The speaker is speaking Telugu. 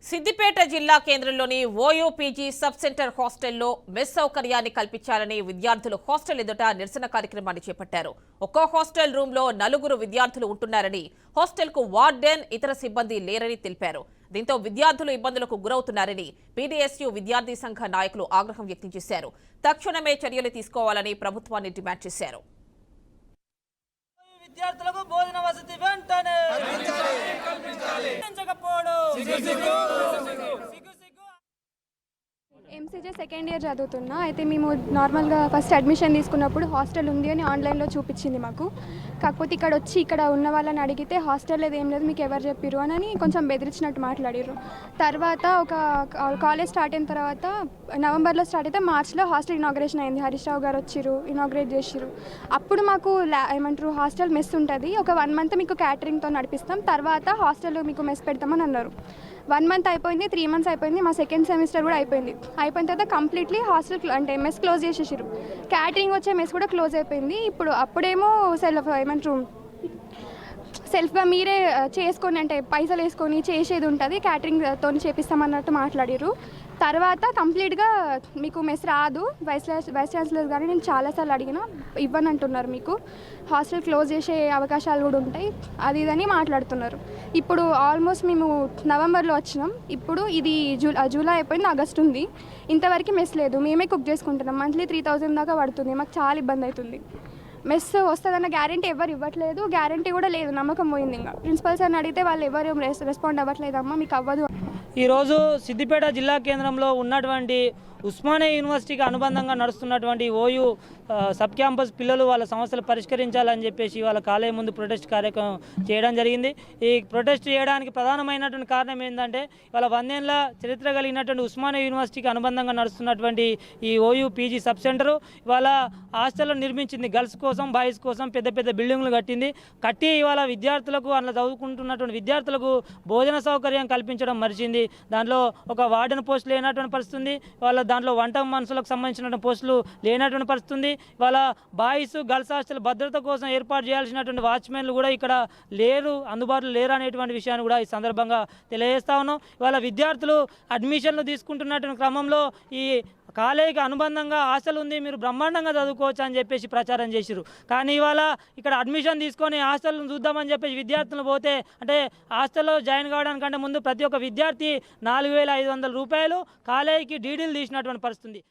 సిద్దిపేట జిల్లా కేంద్రంలోని ఓయూపీజీ సబ్ సెంటర్ హాస్టల్లో మెస్ సౌకర్యాన్ని కల్పించాలని విద్యార్థులు హాస్టల్ ఎదుట నిరసన కార్యక్రమాన్ని చేపట్టారు. ఒక్కో హాస్టల్ రూమ్ లో 4 విద్యార్థులు ఉంటున్నారని, హాస్టల్ కు వార్డెన్ ఇతర సిబ్బంది లేరని తెలిపారు. దీంతో విద్యార్థులు ఇబ్బందులకు గురవుతున్నారని పీడీఎస్యూ విద్యార్థి సంఘ నాయకులు ఆగ్రహం వ్యక్తం చేశారు. తక్షణమే చర్యలు తీసుకోవాలని ప్రభుత్వాన్ని డిమాండ్ చేశారు. విద్యార్థులకు భోజన వసతి వెంటనే ఎంసీజే సెకండ్ ఇయర్ చదువుతున్నా. అయితే మేము నార్మల్గా ఫస్ట్ అడ్మిషన్ తీసుకున్నప్పుడు హాస్టల్ ఉంది అని ఆన్లైన్లో చూపించింది మాకు. కాకపోతే ఇక్కడ ఉన్న వాళ్ళని అడిగితే హాస్టల్ లేదు, ఏం లేదు, మీకు ఎవరు చెప్పిరు అని కొంచెం బెదిరించినట్టు మాట్లాడారు. తర్వాత ఒక కాలేజ్ స్టార్ట్ అయిన తర్వాత నవంబర్లో స్టార్ట్ అయితే మార్చ్లో హాస్టల్ ఇనాగ్రేషన్ అయింది. హరీష్ రావు గారు వచ్చిరు, ఇనాగ్రేట్ చేసిరు. అప్పుడు మాకు ఏమంటారు హాస్టల్ మెస్ ఉంటుంది, ఒక 1 మంత్ మీకు క్యాటరింగ్తో నడిపిస్తాం, తర్వాత హాస్టల్లో మీకు మెస్ పెడతామని అన్నారు. 1 మంత్ అయిపోయింది, 3 మంత్స్ అయిపోయింది, మా సెకండ్ సెమిస్టర్ కూడా అయిపోయింది. అయిపోయిన తర్వాత కంప్లీట్లీ హాస్టల్ అంటే మెస్ క్లోజ్ చేసేసారు. క్యాటరింగ్ వచ్చే మెస్ కూడా క్లోజ్ అయిపోయింది. అప్పుడేమో సెల్ఫ్గా మీరే చేసుకొని అంటే పైసలు వేసుకొని చేసేది ఉంటుంది, క్యాటరింగ్తో చేపిస్తామన్నట్టు మాట్లాడారు. తర్వాత కంప్లీట్గా మీకు మెస్ రాదు, వైస్ ఛాన్సలర్ కానీ నేను చాలాసార్లు అడిగినా ఇవ్వనంటున్నారు. మీకు హాస్టల్ క్లోజ్ చేసే అవకాశాలు కూడా ఉంటాయి, అది ఇదని మాట్లాడుతున్నారు. ఇప్పుడు ఆల్మోస్ట్ మేము నవంబర్లో వచ్చినాం, ఇప్పుడు ఇది జూలై అయిపోయింది, ఆగస్ట్ ఉంది, ఇంతవరకు మెస్ లేదు. మేమే కుక్ చేసుకుంటున్నాం. మంత్లీ 3000 దాకా పడుతుంది. మాకు చాలా ఇబ్బంది అవుతుంది. మెస్ వస్తుందన్న గ్యారంటీ ఎవరు ఇవ్వట్లేదు, గ్యారంటీ కూడా లేదు, నమ్మకం పోయింది. ఇంకా ప్రిన్సిపల్స్ అని అడిగితే వాళ్ళు ఎవరు రెస్పాండ్ అవ్వట్లేదమ్మా, మీకు అవ్వదు. ఈరోజు సిద్దిపేట జిల్లా కేంద్రంలో ఉన్నటువంటి ఉస్మానియా యూనివర్సిటీకి అనుబంధంగా నడుస్తున్నటువంటి ఓయూ సబ్ క్యాంపస్ పిల్లలు వాళ్ళ సమస్యలు పరిష్కరించాలని చెప్పేసి వాళ్ళ కాలేజీ ముందు ప్రొటెస్ట్ కార్యక్రమం చేయడం జరిగింది. ఈ ప్రొటెస్ట్ చేయడానికి ప్రధానమైనటువంటి కారణం ఏంటంటే వాళ్ళ 100 ఏళ్ల చరిత్ర కలిగినటువంటి ఉస్మానియా యూనివర్సిటీకి అనుబంధంగా నడుస్తున్నటువంటి ఈ ఓయూ పీజీ సబ్ సెంటరు ఇవాళ హాస్టల్లో నిర్మించింది. గర్ల్స్ కోసం, బాయ్స్ కోసం పెద్ద పెద్ద బిల్డింగ్లు కట్టి ఇవాళ విద్యార్థులకు అందులో చదువుకుంటున్నటువంటి విద్యార్థులకు భోజన సౌకర్యం కల్పించడం మరిచింది. దాంట్లో ఒక వార్డెన్ పోస్ట్ లేనటువంటి పరిస్థితి, వాళ్ళ దాంట్లో వంట మనుషులకు సంబంధించినటువంటి పోస్టులు లేనటువంటి పరిస్థితి. ఇవాళ బాయ్స్ గర్ల్స్ హాస్టల్ భద్రత కోసం ఏర్పాటు చేయాల్సినటువంటి వాచ్మెన్లు కూడా ఇక్కడ లేరు, అందుబాటులో లేరు అనేటువంటి విషయాన్ని కూడా ఈ సందర్భంగా తెలియజేస్తా ఉన్నాం. ఇవాళ విద్యార్థులు అడ్మిషన్లు తీసుకుంటున్నటువంటి క్రమంలో ఈ కాలేజీకి అనుబంధంగా హాస్టల్ ఉంది, మీరు బ్రహ్మాండంగా చదువుకోవచ్చు అని చెప్పేసి ప్రచారం చేసిరు. కానీ ఇవాళ ఇక్కడ అడ్మిషన్ తీసుకొని హాస్టల్ను చూద్దామని చెప్పేసి విద్యార్థులు పోతే అంటే హాస్టల్లో జాయిన్ కావడానికంటే ముందు ప్రతి ఒక్క విద్యార్థి 4500 రూపాయలు కాలేజీకి డీడీలు తీసినటువంటి పరిస్థితి.